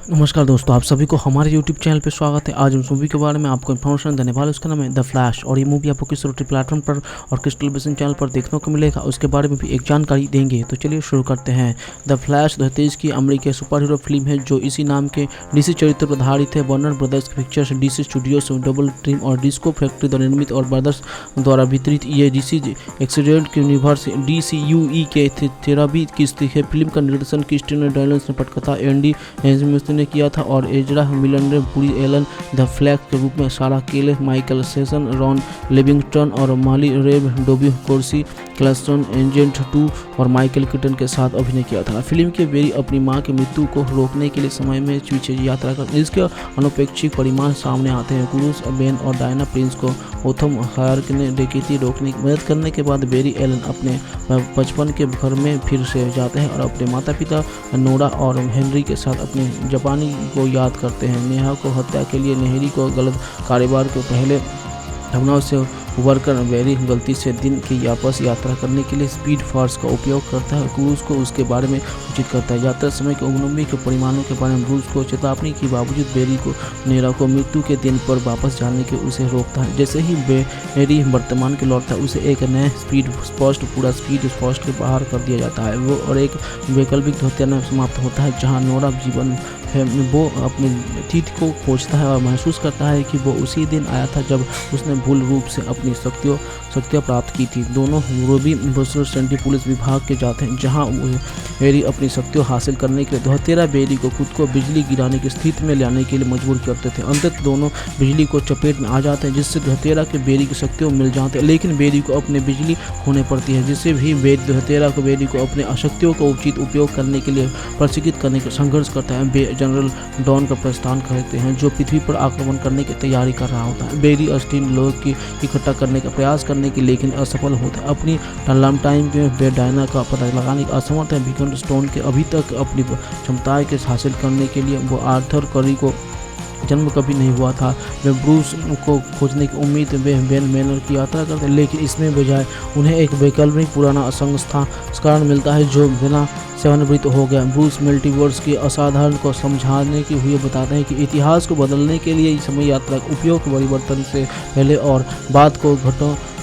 नमस्कार दोस्तों, आप सभी को हमारे YouTube चैनल पे स्वागत है। आज हम मूवी के बारे में आपको इन्फॉर्मेशन देने वाले। उसका नाम है द फ्लैश और ये मूवी आपको किस OTT प्लेटफॉर्म पर और किस टेलीविजन चैनल पर देखने को मिलेगा, उसके बारे में भी एक जानकारी देंगे। तो चलिए शुरू करते हैं। द फ्लैश 2023 की अमेरिकी सुपर हीरो फिल्म है जो इसी नाम के DC चरित्र पर आधारित है। Warner brothers pictures, DC studios, double dream और डिस्को फैक्ट्री द्वारा निर्मित और ब्रदर्स द्वारा वितरित ये DC एक्सीडेंट यूनिवर्स DCUE के 13वीं किस्त है। फिल्म का निर्देशन क्रिस्टियन डैनियल्स ने, पटकथा एंडी हेजमिस ने किया था और एजरा मिलर ने पूरी एलन द फ्लैश के रूप में सारा केले, माइकल सेसन, रॉन लिविंगस्टन और माली रेब, डोबी कोर्सी, क्लस्टन, एजेंट 2 और माइकल किटन के साथ अभिनय किया था। फिल्म के बेरी अपनी मां की मृत्यु को रोकने के लिए समय में पीछे यात्रा कर इसके अनपेक्षित परिमाण सामने आते हैं। क्रूज, बेन और डायना प्रिंस को ओथम हार्क ने डकैती रोकने की मदद करने के बाद बेरी एलन अपने बचपन के घर में फिर से जाते हैं और अपने माता पिता नोरा और हेनरी के साथ अपने जापानी को याद करते हैं। नेहा को हत्या के लिए नेहरी को गलत कारोबार के पहले भावनाओं से उबरकर बेरी गलती से दिन की वापस यात्रा करने के लिए स्पीड फोर्स का उपयोग करता है। क्रूज को उसके बारे में सूचित करता है। यात्रा समय के उग्रमी के परिमाणों के बारे में क्रूज को चेतावनी के बावजूद बेरी को नेरा को मृत्यु के दिन पर वापस जाने के उसे रोकता है। जैसे ही बेरी वर्तमान के लौटता है उसे एक नए पूरा स्पीड फोर्स के बाहर कर दिया जाता है। वो और एक वैकल्पिक हत्या में समाप्त होता है जहाँ नोरा जीवन है। वो अपने अतीत को खोजता है और महसूस करता है कि वो उसी दिन आया था जब उसने भूल रूप से अपनी शक्तियाँ प्राप्त की थी। दोनों रोबी ब्रुसल सेंट्री पुलिस विभाग के जाते हैं जहां बेरी अपनी शक्तियाँ हासिल करने के लिए धोतेरा बेरी को खुद को बिजली गिराने की स्थिति में लाने के लिए मजबूर करते थे। अंततः दोनों बिजली को चपेट में आ जाते हैं जिससे धोतेरा के बेरी की शक्तियाँ मिल जाती है, लेकिन बेरी को अपने बिजली होने पड़ती है जिससे भी धोतेरा को बेरी को अपने शक्तियों का उचित उपयोग करने के लिए प्रशिक्षित करने का संघर्ष करता है। जनरल डॉन का प्रस्थान करते हैं जो पृथ्वी पर आक्रमण करने की तैयारी कर रहा होता है। बेरी अस्टीन लोग की इकट्ठा करने का प्रयास करने की लेकिन असफल होता है। अपनी लंब टाइम में डायना का पता लगाने का असमर्थ है। बिकन स्टोन के अभी तक अपनी क्षमताएं के हासिल करने के लिए वो आर्थर करी को जन्म कभी नहीं हुआ था। वे ब्रूस को खोजने की उम्मीद वे बेन मैनर की यात्रा करते हैं, लेकिन इसमें बजाय उन्हें एक वैकल्पिक पुराना संस्करण मिलता है जो बिना सेवानिवृत्त हो गया। ब्रूस मल्टीवर्स की असाधारण को समझाने की हुए बताते हैं कि इतिहास को बदलने के लिए समय यात्रा का उपयोग परिवर्तन से पहले और बाद को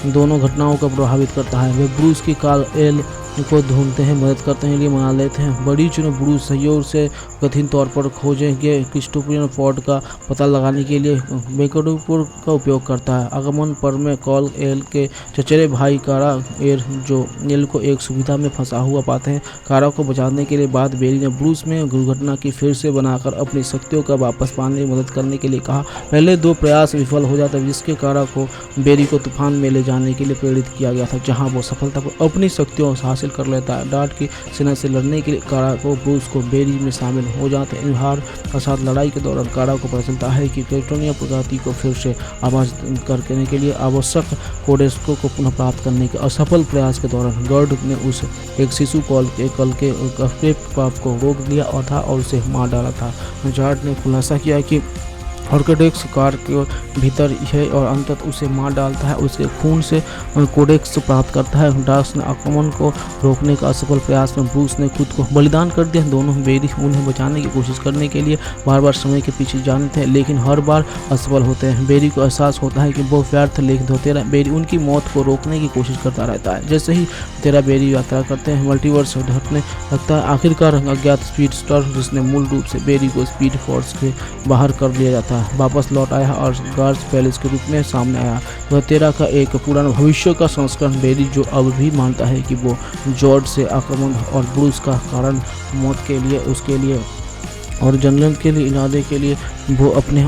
दोनों घटनाओं को प्रभावित करता है। वे ब्रूस की काल एल को ढूंढते हैं, मदद करते हैं लिए मना लेते हैं। बड़ी चुनौती ब्रूस सहयोग से कठिन तौर पर खोजेंगे क्रिस्टोफर फोर्ड का पता लगाने के लिए बेकडोपुर का उपयोग करता है। आगमन पर में कॉल एल के चचेरे भाई कारा एल जो एल को एक सुविधा में फंसा हुआ पाते हैं। कारा को बचाने के लिए बाद बेरी ने ब्रूस में दुर्घटना की फिर से बनाकर अपनी शक्तियों का वापस पाने में मदद करने के लिए कहा। पहले 2 प्रयास विफल हो जाते जिसके कारा को बेरी को तूफान में ले जाने के लिए प्रेरित किया गया था जहां वो सफलतापूर्वक अपनी शक्तियों हासिल कर लेता है। डार्ट की सेना से लड़ने के लिए कारा को ब्रूस को बेरी में शामिल हो जाते हैं। हार के साथ लड़ाई के दौरान कारा को पता चलता है कि क्रिप्टोनिया प्रजाति को फिर से आवाज करने के लिए आवश्यक कोडेक्स को पुनः प्राप्त करने के असफल प्रयास के दौरान गर्ड ने उस एक शिशु कॉल के पाप को रोक दिया और उसे मार डाला था। जार्ड ने खुलासा किया कि ऑर्किडेक्स कार के भीतर है और अंततः उसे मार डालता है। उसके खून से कोडेक्स प्राप्त करता है। डार्स ने आक्रमण को रोकने का असफल प्रयास में ब्रूस ने खुद को बलिदान कर दिया। दोनों बेरी उन्हें बचाने की कोशिश करने के लिए बार बार समय के पीछे जाते हैं लेकिन हर बार असफल होते हैं। बेरी को एहसास होता है कि वो व्यर्थ लेकिन धोतेरा बेरी उनकी मौत को रोकने की कोशिश करता रहता है। जैसे ही तेरा बेरी यात्रा करते हैं मल्टीवर्स ढकने लगता है। आखिरकार अज्ञात स्पीड स्टार जिसने मूल रूप से बेरी को स्पीड फोर्स के बाहर कर दिया जाता है वापस लौट आया और गार्ड्स पैलेस के रूप में सामने आया। वह तेरा का एक पुराना भविष्य का संस्करण बेरी जो अब भी मानता है कि वो जॉर्ज से आक्रमण और ब्रूस का कारण मौत के लिए उसके लिए और जनरल के लिए इरादे के लिए वो अपने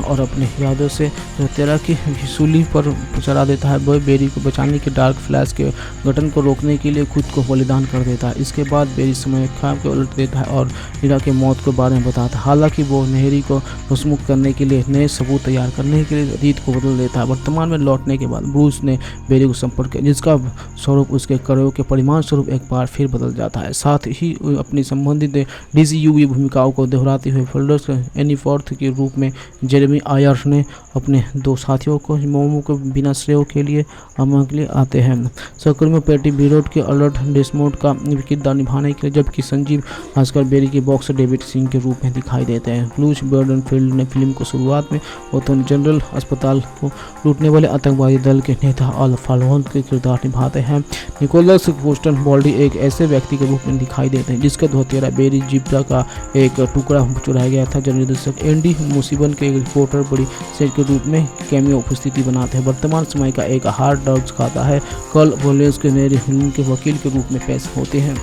यादों से तेरा की सूली पर चढ़ा देता है। वह बेरी को बचाने के डार्क फ्लैश के गठन को रोकने के लिए खुद को बलिदान कर देता है। इसके बाद बेरी समय खाब के उलट देता है और नीरा के मौत के बारे में बताता है। हालांकि वो नेहरी को खुशमुख करने के लिए नए सबूत तैयार करने के लिए अतीत को बदल देता है। वर्तमान में लौटने के बाद ब्रूस ने बेरी को संपर्क किया जिसका स्वरूप उसके कार्यों के परिमाण स्वरूप एक बार फिर बदल जाता है। साथ ही अपनी संबंधित DCU भूमिकाओं को दोहराते हुए फोल्डर्स एनी फोर्थ के रूप में जेरेमी आयर ने अपने 2 साथियों को मोमो को बिना श्रेय के लिए अमल के लिए आते हैं। सहकर्मी पैटी बीरोड के अलर्ट डेस्मोड का किरदार निभाने के लिए, जबकि संजीव भास्कर बेरी के बॉक्सर डेविड सिंह के रूप में दिखाई देते हैं। ब्लूज बर्डनफील्ड ने फिल्म को शुरुआत में ओथन जनरल अस्पताल को लूटने वाले आतंकवादी दल के नेता अल फाल्कोन के किरदार निभाते हैं। निकोलस कोस्टन बॉल्डी एक ऐसे व्यक्ति के रूप में दिखाई देते हैं जिसका 2013 बेरी जिब्रा का एक टुकड़ा चुराया गया था। जब निर्देशक एंडी मुसीबन के रिपोर्टर बड़ी सेट के रूप में कैमियो उपस्थिति बनाते हैं। वर्तमान समय का एक हार्ड ड्रग्स खाता है कल वोलेस के नए फिल्म के वकील के रूप में पेश होते हैं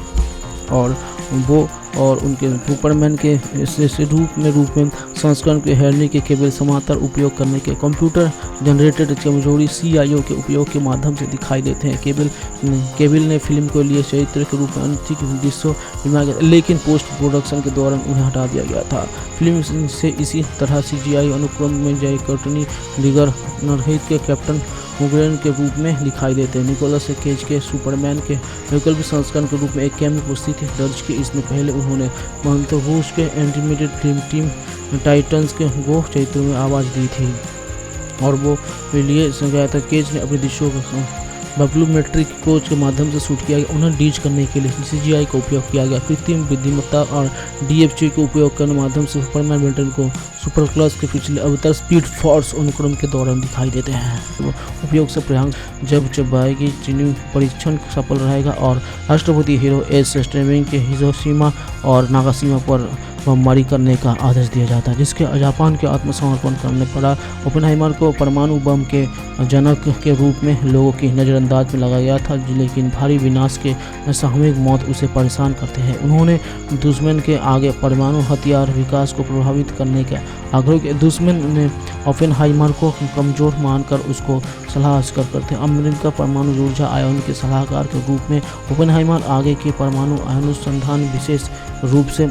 और वो और उनके सुपरमैन के रूप में संस्करण के हेरने के केवल समांतर उपयोग करने के कंप्यूटर जनरेटेड कमजोरी CIO के उपयोग के माध्यम से दिखाई देते हैं। केबिल ने फिल्म के लिए चरित्र के रूप में अनैतिक दृश्यों निर्माण किया, लेकिन पोस्ट प्रोडक्शन के दौरान उन्हें हटा दिया गया था। फिल्म से इसी तरह CGI अनुक्रम में जय कर्टनी डिगर नरहित के कैप्टन मुगरेन के रूप में दिखाई देते हैं। निकोलस केज के सुपरमैन के वैकल्पिक संस्करण के रूप में एक कैमियो उपस्थिति दर्ज की। इसमें पहले उन्होंने रूस के एनिमेटेड टीम टाइटन्स के गो चरित्रों में आवाज़ दी थी और वो लिए गया था। केज ने अपने दृश्यों का बब्लूमेट्रिक कोच के माध्यम से शूट किया गया। उन्हें डीज करने के लिए CGI का उपयोग किया गया। कृत्रिम बुद्धिमत्ता और DFG के उपयोग करने के माध्यम से सुपरमैन बेटन को सुपर क्लास के पिछले अवतार स्पीड फोर्स अनुक्रम के दौरान दिखाई देते हैं। तो उपयोग से प्रयास जब चबाएगी चीनी परीक्षण सफल रहेगा और राष्ट्रपति हीरो एस स्टेमिंग के हिरोशिमा और नागासाकी पर बमबारी करने का आदेश दिया जाता है, जिसके जापान के आत्मसमर्पण करने पड़ा। ओपेनहाइमर को परमाणु बम के जनक के रूप में लोगों की नज़रअंदाज में लगाया गया था, लेकिन भारी विनाश के सामूहिक मौत उसे परेशान करते हैं। उन्होंने दुश्मन के आगे परमाणु हथियार विकास को प्रभावित करने के आग्रह किया। दुश्मन ने ओपेनहाइमर को कमजोर मानकर उसको सलाह करते हैं। अमेरिका परमाणु ऊर्जा आयोजन के सलाहकार के रूप में ओपेनहाइमर आगे के परमाणु अनुसंधान विशेष रूप से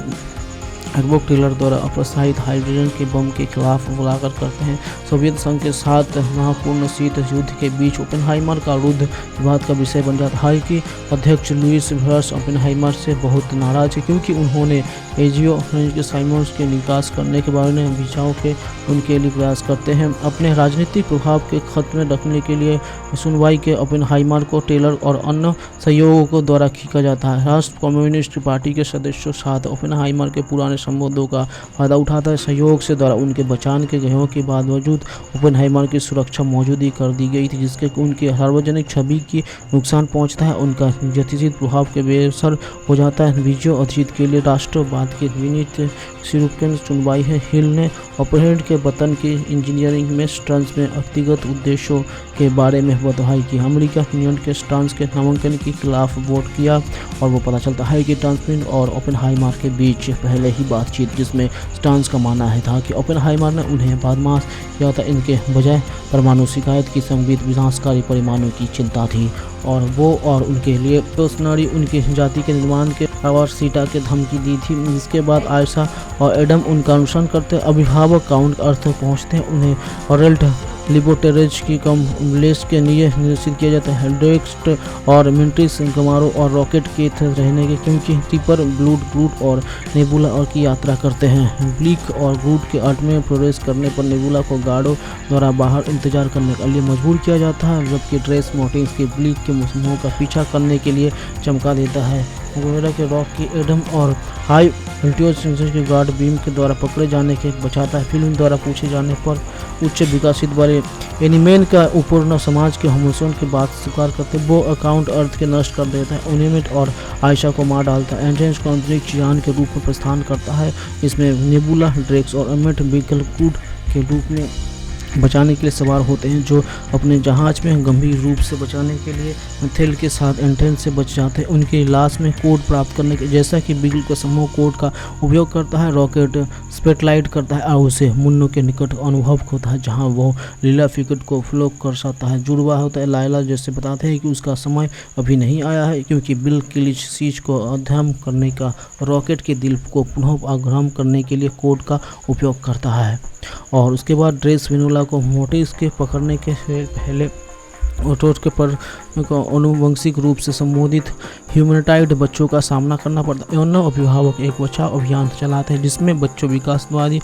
एडवर्ड टेलर द्वारा अप्रोत्साहित हाइड्रोजन के बम के खिलाफ मुलाकात करते हैं। सोवियत संघ के साथ महत्वपूर्ण शीत युद्ध के बीच ओपेनहाइमर का युद्ध विवाद का विषय बन जाता है कि अध्यक्ष लुईस ब्रश ओपेनहाइमर से बहुत नाराज है क्योंकि उन्होंने एजियो के साइमन्स के निकास करने के बारे में विचारों के उनके लिए प्रयास करते हैं। अपने राजनीतिक प्रभाव के खत्म रखने के लिए सुनवाई के ओपेनहाइमर को टेलर और अन्य सहयोगों द्वारा खींचा जाता है। राष्ट्र कम्युनिस्ट पार्टी के सदस्यों साथ ओपेनहाइमर के पुराने संबंधों का फायदा उठाता है। सहयोग से द्वारा उनके बचान के गयों के बावजूद ओपेनहाइमर की सुरक्षा मौजूदी कर दी गई थी, जिसके उनके सार्वजनिक छवि की नुकसान पहुंचता है। उनका जतिजित प्रभाव के बेअसर हो जाता है। विजय अतीत के लिए राष्ट्रवाद के विनीत सिरुपन सुनवाई है। हिल ने ऑपरेट के वतन की इंजीनियरिंग में स्टर्न्स में व्यक्तिगत उद्देश्यों के बारे में बताई कि अमेरिका यूनियन के स्टर्न्स के नामांकन के खिलाफ वोट किया और वो पता चलता है कि ट्रांसमिन और ओपेनहाइमर के बीच पहले ही बातचीत जिसमें स्टर्न्स का मानना है था कि ओपेनहाइमर ने उन्हें बदमाश किया था। इनके बजाय परमाणु शिकायत की संबित विनाशकारी परमाणु की चिंता थी और वो और उनके लिए पर्सनली उनकी जाति के निर्माण के और सीटा के धमकी दी थी। जिसके बाद आयशा और एडम उनका अनुसरण करते अभिभावक काउंट अर्थ पहुंचते हैं। उन्हें ऑरेल्ट लिबोटेरेज की कम्प्लेक्स के लिए निश्चित किया जाता है। ड्रेक्स्ट और मिंट्रिस गमारो और रॉकेट के रहने के क्योंकि टिपर ब्लूड ग्रूट और नेबुला और की यात्रा करते हैं। ब्लिक और ग्रूट के अर्थ में प्रवेश करने पर नेबुला को गार्डों द्वारा बाहर इंतजार करने के लिए मजबूर किया जाता है, जबकि ड्रेस मोटिंग्स के ब्लिक के समूह का पीछा करने के लिए चमका देता है। वगैरह के रॉक की एडम और हाई अल्टीट्यूड सेंसर के गार्ड बीम के द्वारा पकड़े जाने के बचाता है। फिल्म द्वारा पूछे जाने पर उच्च विकसित वाले एनिमेन का ऊपर समाज के हमलों की बात स्वीकार करते वो अकाउंट अर्थ के नष्ट कर देता है। ओनिमिट और आयशा को मार डालता है। एंट्रेंस को अंतरिक्ष यान के रूप में प्रस्थान करता है। इसमें नेबुला ड्रेक्स और अमिट व्हीकल कूड के रूप में बचाने के लिए सवार होते हैं, जो अपने जहाज में गंभीर रूप से बचाने के लिए मिथेल के साथ एंट्रेंस से बच जाते हैं। उनकी लाश में कोड प्राप्त करने के जैसा कि बिगल का समूह कोड का उपयोग करता है। रॉकेट स्पेटलाइट करता है और उसे मुन्नो के निकट अनुभव होता है, जहां वो लीला फिकट को फ्लो कर सकता है। जुड़वा होता है। लायला जैसे बताते हैं कि उसका समय अभी नहीं आया है क्योंकि बिल किलिच सीज को अध्ययन करने का रॉकेट के दिल को पुनः आग्रह करने के लिए कोड का उपयोग करता है। और उसके बाद ड्रेस विनोला को मोटिस के पकड़ने के पहले के पर को आनुवंशिक रूप से संबोधित ह्यूमैनॉइड बच्चों का सामना करना पड़ता है। दोनों अभिभावक एक बचाव अभियान चलाते हैं जिसमें बच्चों विकासवादी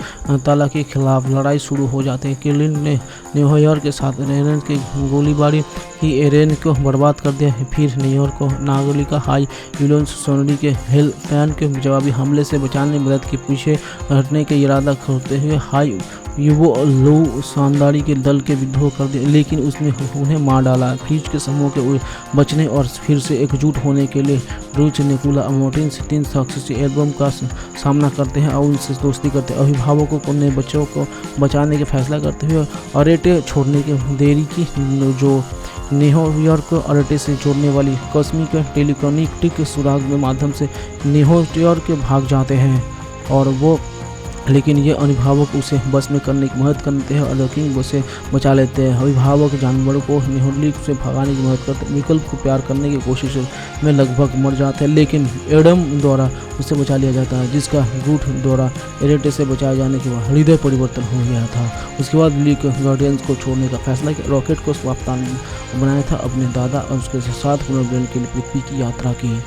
ताला के खिलाफ लड़ाई शुरू हो जाती है। किलिन ने न्यूयॉर्क के साथ एरेन की गोलीबारी की, एरेन को बर्बाद कर दिया। फिर न्यूयॉर्क को नागरिका हाई विलोन्स सोनरी के हेलपैन के जवाबी हमले से बचाने में मदद की। पीछे हटने का इरादा करते हुए हाई युवो लो शानदारी के दल के विद्रोह कर दिया, लेकिन उसने उन्हें मार डाला। क्रीज के समूह के बचने और फिर से एकजुट होने के लिए रूच निकोला मोर्टिन्स 3 शख्स एल्बम का सामना करते हैं और उनसे दोस्ती करते हैं। अभिभावकों को नए बच्चों को बचाने का फैसला करते हुए अरेटे छोड़ने की देरी की, जो न्यूयॉर्क को अरेटे से जोड़ने वाली कॉस्मिक टेलीकनेक्टिक सुराग के माध्यम से न्यूयॉर्क भाग जाते हैं और वो, लेकिन ये अभिभावक उसे बस में करने की मदद करते हैं और किंग उसे बचा लेते हैं। अभिभावक जानवरों को न्यूयॉर्क से भगाने की मदद करते हैं। मिकल को प्यार करने की कोशिश में लगभग मर जाते हैं, लेकिन एडम द्वारा उसे बचा लिया जाता है, जिसका रूट द्वारा एरेटे से बचाए जाने के बाद हृदय परिवर्तन हो गया था। उसके बाद लीक गार्डियंस को छोड़ने का फैसला किया। रॉकेट को स्वाप्तान बनाया था, अपने दादा और उसके साथ पुनर्जन्म के लिए पृथ्वी की यात्रा की।